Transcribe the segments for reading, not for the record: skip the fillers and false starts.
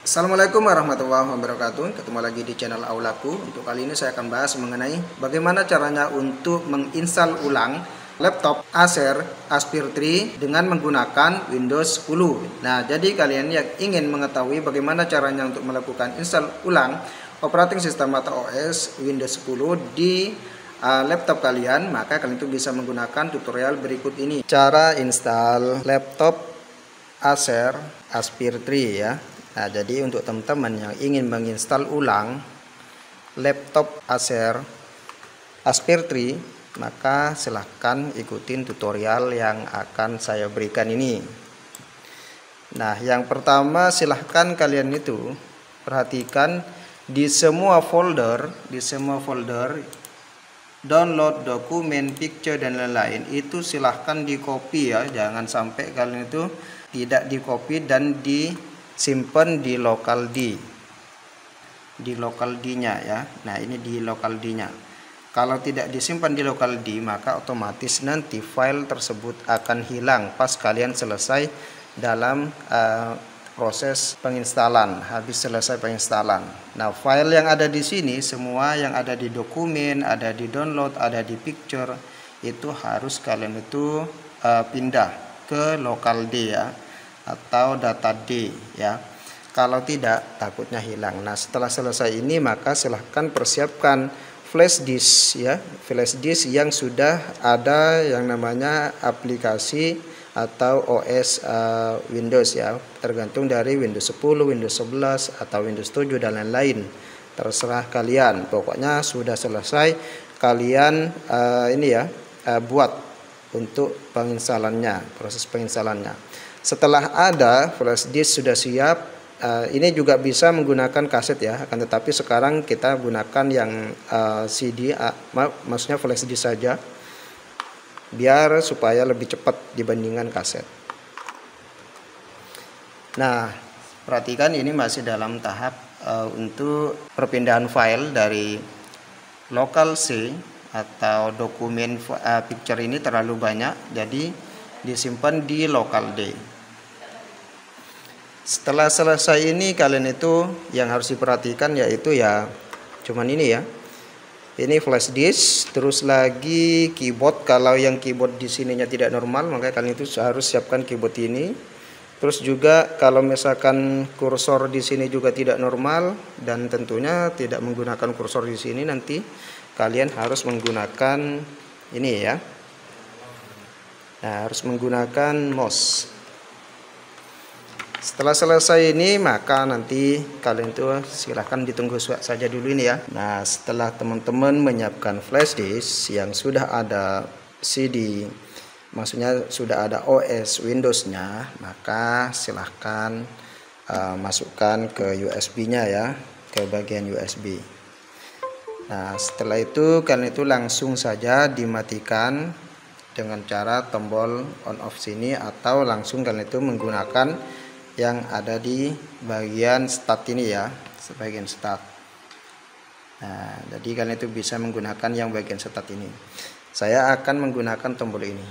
Assalamualaikum warahmatullahi wabarakatuh. Ketemu lagi di channel Aulaku. Untuk kali ini saya akan bahas mengenai bagaimana caranya untuk menginstal ulang laptop Acer Aspire 3 dengan menggunakan Windows 10. Nah, jadi kalian yang ingin mengetahui bagaimana caranya untuk melakukan install ulang operating system atau OS Windows 10 di laptop kalian, maka kalian itu bisa menggunakan tutorial berikut ini. Cara install laptop Acer Aspire 3 ya. Nah, jadi untuk teman-teman yang ingin menginstal ulang laptop Acer Aspire 3, maka silahkan ikutin tutorial yang akan saya berikan ini. Nah, yang pertama silahkan kalian itu perhatikan di semua folder, download, dokumen, picture dan lain-lain itu silahkan di copy ya, jangan sampai kalian itu tidak di copy dan disimpan di local D-nya ya. Nah, ini di local D-nya. Kalau tidak disimpan di local D, maka otomatis nanti file tersebut akan hilang pas kalian selesai dalam proses penginstalan, habis selesai penginstalan. Nah, file yang ada di sini semua yang ada di dokumen, ada di download, ada di picture itu harus kalian itu pindah ke local D ya, atau data D ya. Kalau tidak takutnya hilang. Nah, setelah selesai ini maka silahkan persiapkan flash disk ya, flash disk yang sudah ada yang namanya aplikasi atau OS Windows ya, tergantung dari Windows 10, Windows 11 atau Windows 7 dan lain-lain, terserah kalian. Pokoknya sudah selesai kalian buat untuk penginstalannya, proses penginstalannya. Setelah ada flash disk sudah siap, ini juga bisa menggunakan kaset ya, akan tetapi sekarang kita gunakan yang CD, maksudnya flash disk saja, biar supaya lebih cepat dibandingkan kaset. Nah, perhatikan ini masih dalam tahap untuk perpindahan file dari local C atau dokumen picture ini terlalu banyak, jadi disimpan di local D. Setelah selesai ini kalian itu yang harus diperhatikan yaitu ya cuman ini ya. Ini flash disk, terus lagi keyboard. Kalau yang keyboard di sininya tidak normal, maka kalian itu harus siapkan keyboard ini. Terus juga kalau misalkan kursor di sini juga tidak normal dan tentunya tidak menggunakan kursor di sini, nanti kalian harus menggunakan ini ya. Nah, harus menggunakan mouse. Setelah selesai ini maka nanti kalian itu silahkan ditunggu saja dulu ini ya. Nah, setelah teman-teman menyiapkan flash disk yang sudah ada CD, maksudnya sudah ada OS Windows-nya, maka silahkan masukkan ke USB-nya ya, ke bagian USB. Nah, setelah itu kalian itu langsung saja dimatikan dengan cara tombol on off sini, atau langsung kalian itu menggunakan yang ada di bagian start ini ya, sebagian start. Nah, jadi kalian itu bisa menggunakan yang bagian start ini. Saya akan menggunakan tombol ini.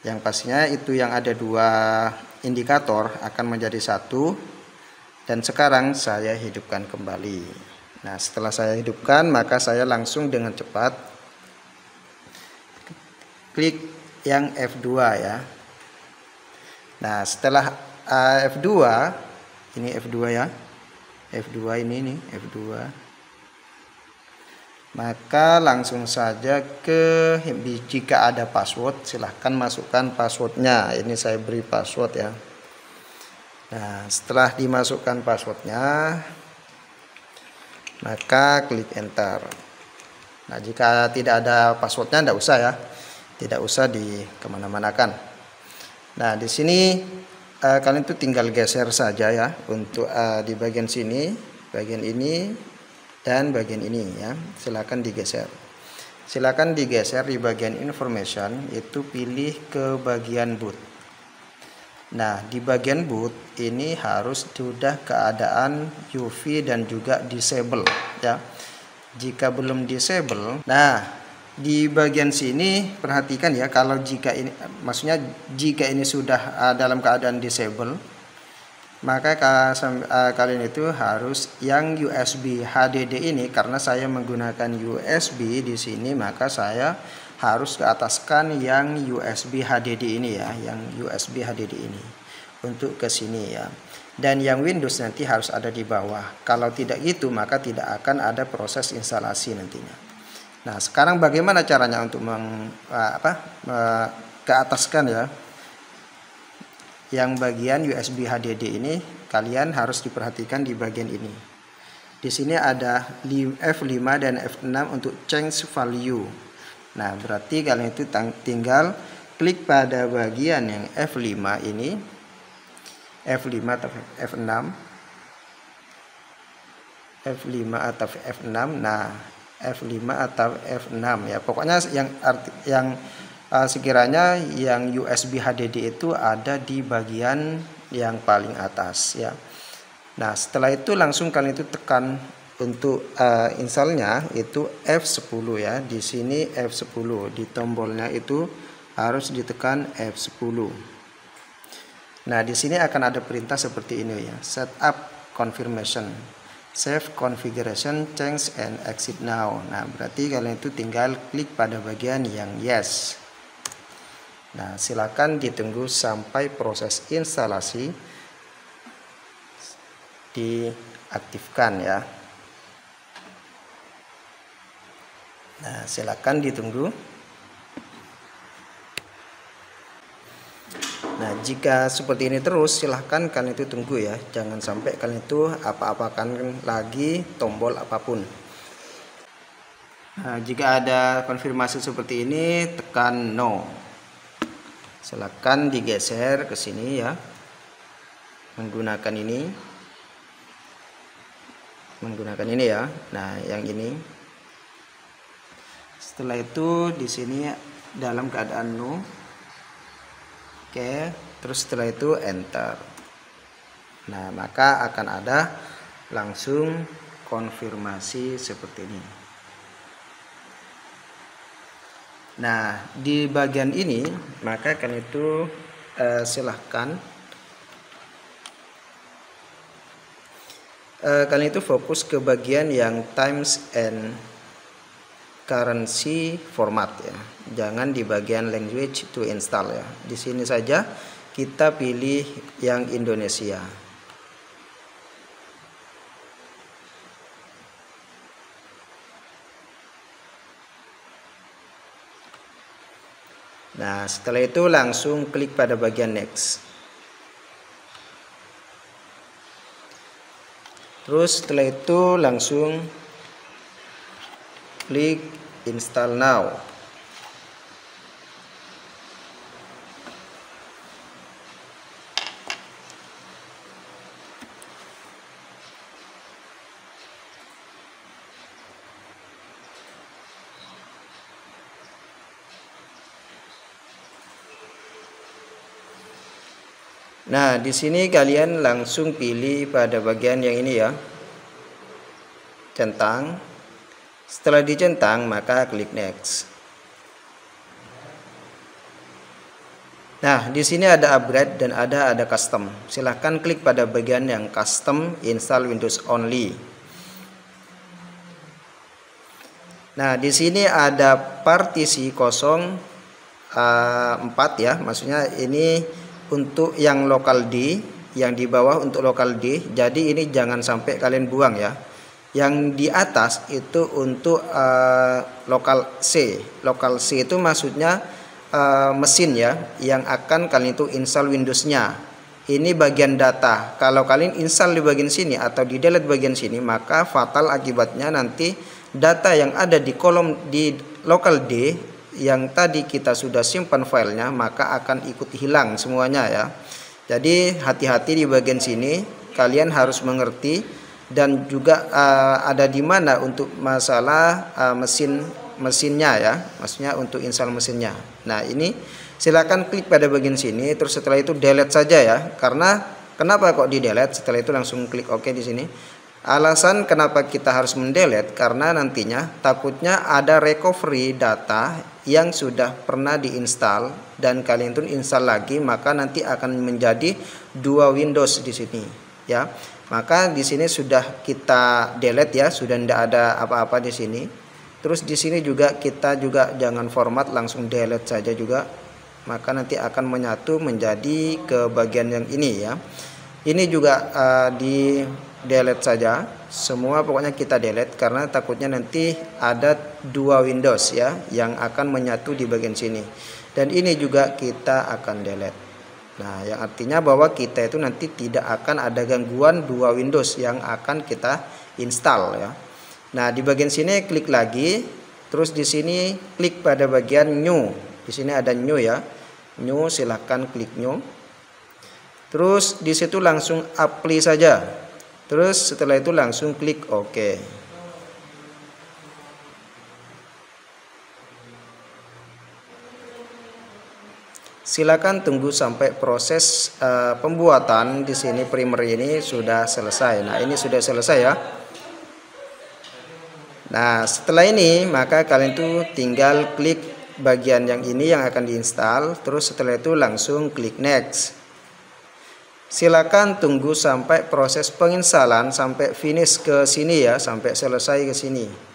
Yang pastinya itu yang ada dua indikator akan menjadi satu, dan sekarang saya hidupkan kembali. Nah, setelah saya hidupkan maka saya langsung dengan cepat klik yang F2 ya. Nah, setelah F2, ini F2 ya, F2 ini nih, F2, maka langsung saja jika ada password silahkan masukkan passwordnya. Ini saya beri password ya. Nah, setelah dimasukkan passwordnya maka klik enter. Nah, jika tidak ada passwordnya tidak usah ya, tidak usah di kemana-manakan. Nah, di sini kalian itu tinggal geser saja ya untuk di bagian sini, bagian ini dan bagian ini ya. Silakan digeser. Silakan digeser di bagian information, itu pilih ke bagian boot. Nah, di bagian boot ini harus sudah keadaan UV dan juga disable ya. Jika belum disable, nah di bagian sini perhatikan ya, kalau jika ini, maksudnya jika ini sudah dalam keadaan disable, maka kalian itu harus yang USB HDD ini, karena saya menggunakan USB di sini, maka saya harus ke ataskan yang USB HDD ini ya, yang USB HDD ini untuk ke sini ya. Dan yang Windows nanti harus ada di bawah. Kalau tidak gitu maka tidak akan ada proses instalasi nantinya. Nah, sekarang bagaimana caranya untuk ke ataskan ya? Yang bagian USB HDD ini kalian harus diperhatikan di bagian ini. Di sini ada F5 dan F6 untuk change value. Nah, berarti kalian itu tinggal klik pada bagian yang F5 ini, F5 atau F6, F5 atau F6. Nah, F5 atau F6 ya. Pokoknya yang sekiranya yang USB HDD itu ada di bagian yang paling atas ya. Nah, setelah itu langsung kalian itu tekan untuk installnya itu F10 ya. Di sini F10, di tombolnya itu harus ditekan F10. Nah, di sini akan ada perintah seperti ini ya. Setup confirmation, save configuration, change and exit now. Nah, berarti kalian itu tinggal klik pada bagian yang yes. Nah, silakan ditunggu sampai proses instalasi diaktifkan ya. Nah, silakan ditunggu. Nah, jika seperti ini terus, silahkan kalian itu tunggu ya. Jangan sampai kalian itu apa-apakan lagi tombol apapun. Nah, jika ada konfirmasi seperti ini, tekan no. Silahkan digeser ke sini ya. Menggunakan ini ya. Nah, yang ini. Setelah itu di sini dalam keadaan no. Oke, terus setelah itu enter. Nah, maka akan ada langsung konfirmasi seperti ini. Nah, di bagian ini maka kalian itu silahkan kalian itu fokus ke bagian yang times and currency format ya. Jangan di bagian language to install ya. Di sini saja kita pilih yang Indonesia. Nah, setelah itu langsung klik pada bagian next. Terus setelah itu langsung klik install now. Nah, di sini kalian langsung pilih pada bagian yang ini ya. Centang. Setelah dicentang, maka klik next. Nah, di sini ada upgrade dan ada custom. Silahkan klik pada bagian yang custom install Windows only. Nah, di sini ada partisi 04 ya. Maksudnya ini untuk yang local D, yang di bawah untuk local D. Jadi ini jangan sampai kalian buang ya. Yang di atas itu untuk local C. Local C itu maksudnya mesin ya, yang akan kalian itu install Windows-nya. Ini bagian data. Kalau kalian install di bagian sini atau di delete bagian sini, maka fatal akibatnya nanti data yang ada di kolom di local D yang tadi kita sudah simpan filenya, maka akan ikut hilang semuanya ya. Jadi hati-hati di bagian sini, kalian harus mengerti. Dan juga ada di mana untuk masalah mesinnya ya, maksudnya untuk install mesinnya. Nah, ini silakan klik pada bagian sini, terus setelah itu delete saja ya. Karena kenapa kok di delete? Setelah itu langsung klik OK di sini. Alasan kenapa kita harus mendelete, karena nantinya takutnya ada recovery data yang sudah pernah diinstal dan kalian itu install lagi, maka nanti akan menjadi 2 Windows di sini ya. Maka di sini sudah kita delete ya, sudah tidak ada apa-apa di sini. Terus di sini juga kita juga jangan format, langsung delete saja juga. Maka nanti akan menyatu menjadi ke bagian yang ini ya. Ini juga di delete saja, semua pokoknya kita delete karena takutnya nanti ada 2 Windows ya yang akan menyatu di bagian sini. Dan ini juga kita akan delete. Nah, yang artinya bahwa kita itu nanti tidak akan ada gangguan 2 Windows yang akan kita install ya. Nah, di bagian sini klik lagi, terus di sini klik pada bagian new. Di sini ada new ya. New, silahkan klik new. Terus di situ langsung apply saja. Terus setelah itu langsung klik OK. Silakan tunggu sampai proses pembuatan di sini primer ini sudah selesai. Nah, ini sudah selesai ya. Nah, setelah ini maka kalian tuh tinggal klik bagian yang ini yang akan diinstal. Terus setelah itu langsung klik next. Silakan tunggu sampai proses penginstalan sampai finish ke sini ya, sampai selesai ke sini.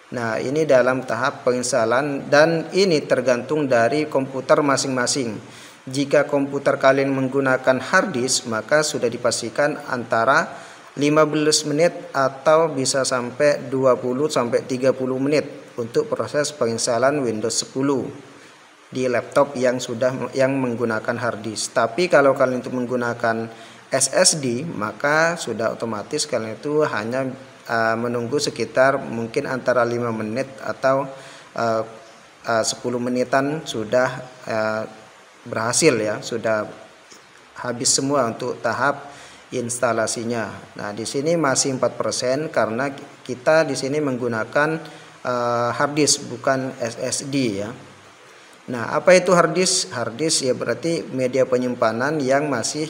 Nah, ini dalam tahap penginstalan dan ini tergantung dari komputer masing-masing. Jika komputer kalian menggunakan hard disk, maka sudah dipastikan antara 15 menit atau bisa sampai 20 sampai 30 menit untuk proses penginstalan Windows 10 di laptop yang menggunakan hard disk. Tapi kalau kalian itu menggunakan SSD, maka sudah otomatis kalian itu hanya menunggu sekitar mungkin antara 5 menit atau 10 menitan sudah berhasil ya, sudah habis semua untuk tahap instalasinya. Nah, di sini masih 4% karena kita di sini menggunakan hard disk bukan SSD ya. Nah, apa itu hard disk? Hard disk ya berarti media penyimpanan yang masih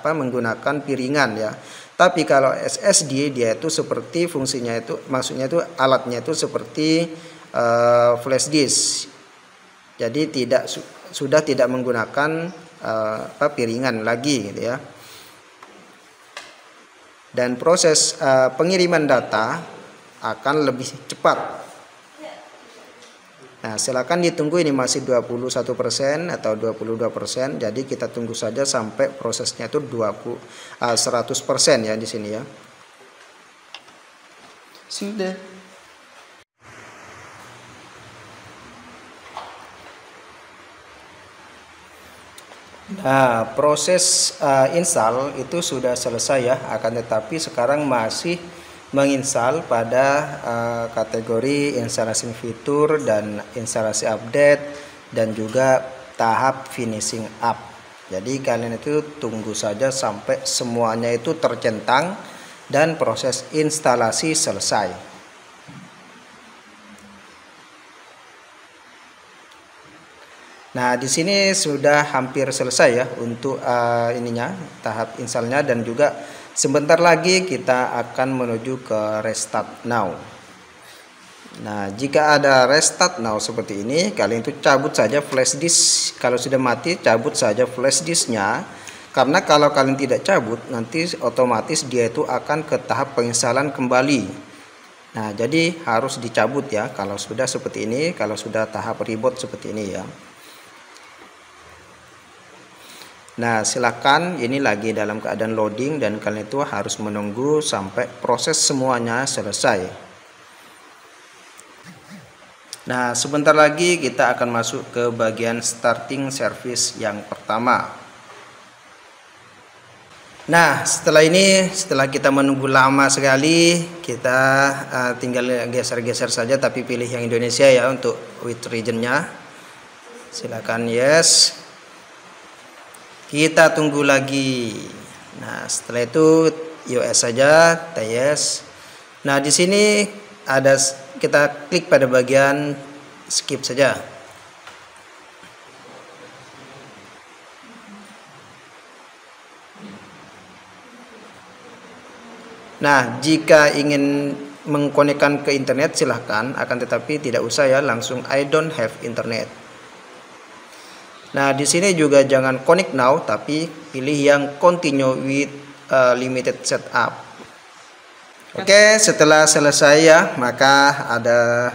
menggunakan piringan ya. Tapi kalau SSD dia itu seperti fungsinya itu, maksudnya itu alatnya itu seperti flash disk. Jadi sudah tidak menggunakan piringan lagi gitu ya. Dan proses pengiriman data akan lebih cepat. Nah, silakan ditunggu, ini masih 21% atau 22%. Jadi kita tunggu saja sampai prosesnya itu 100% ya di sini ya. Sudah. Nah, proses install itu sudah selesai ya. Akan tetapi sekarang masih menginstal pada kategori instalasi fitur dan instalasi update dan juga tahap finishing up. Jadi kalian itu tunggu saja sampai semuanya itu tercentang dan proses instalasi selesai. Nah, di sini sudah hampir selesai ya untuk tahap installnya, dan juga sebentar lagi kita akan menuju ke restart now. Nah, jika ada restart now seperti ini, kalian itu cabut saja flash disk. Kalau sudah mati, cabut saja flash disknya. Karena kalau kalian tidak cabut, nanti otomatis dia itu akan ke tahap penginstalan kembali. Nah, jadi harus dicabut ya kalau sudah seperti ini, kalau sudah tahap reboot seperti ini ya. Nah, silakan, ini lagi dalam keadaan loading dan kalian itu harus menunggu sampai proses semuanya selesai. Nah, sebentar lagi kita akan masuk ke bagian starting service yang pertama. Nah, setelah kita menunggu lama sekali, kita tinggal geser-geser saja, tapi pilih yang Indonesia ya untuk with regionnya. Silakan yes. Kita tunggu lagi. Nah, setelah itu US saja, yes. Nah, di sini kita klik pada bagian skip saja. Nah, jika ingin mengkonekkan ke internet silahkan, akan tetapi tidak usah ya, langsung I don't have internet. Nah, di sini juga jangan connect now, tapi pilih yang continue with limited setup. Oke, setelah selesai ya, maka ada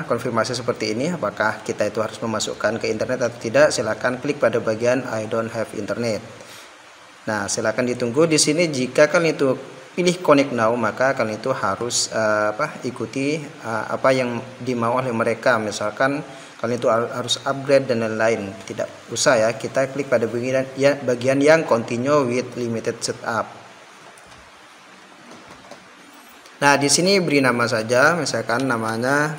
konfirmasi seperti ini, apakah kita itu harus memasukkan ke internet atau tidak. Silakan klik pada bagian I don't have internet. Nah, silakan ditunggu di sini. Jika kalian itu pilih connect now, maka kalian itu harus ikuti apa yang dimau oleh mereka. Misalkan kalian itu harus upgrade dan lain-lain. Tidak usah ya, kita klik pada bagian yang continue with limited setup. Nah, di sini beri nama saja, misalkan namanya.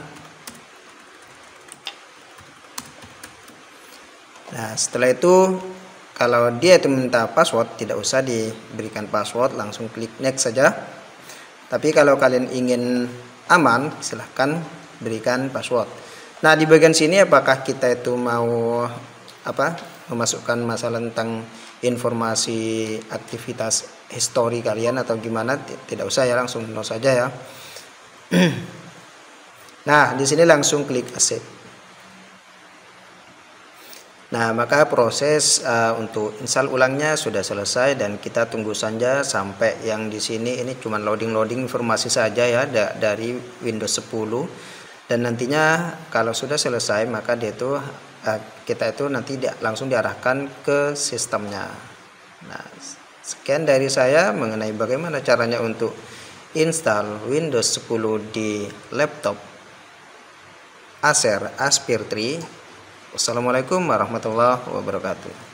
Nah, setelah itu kalau dia itu minta password, tidak usah diberikan password, langsung klik next saja. Tapi kalau kalian ingin aman, silahkan berikan password. Nah, di bagian sini apakah kita itu mau memasukkan masalah tentang informasi aktivitas history kalian atau gimana? Tidak usah ya, langsung no saja ya. Nah, di sini langsung klik accept. Nah, maka proses untuk install ulangnya sudah selesai dan kita tunggu saja sampai yang di sini ini cuma loading informasi saja ya dari Windows 10, dan nantinya kalau sudah selesai maka dia itu kita itu nanti langsung diarahkan ke sistemnya. Nah, sekian dari saya mengenai bagaimana caranya untuk install Windows 10 di laptop Acer Aspire 3. Wassalamualaikum warahmatullahi wabarakatuh.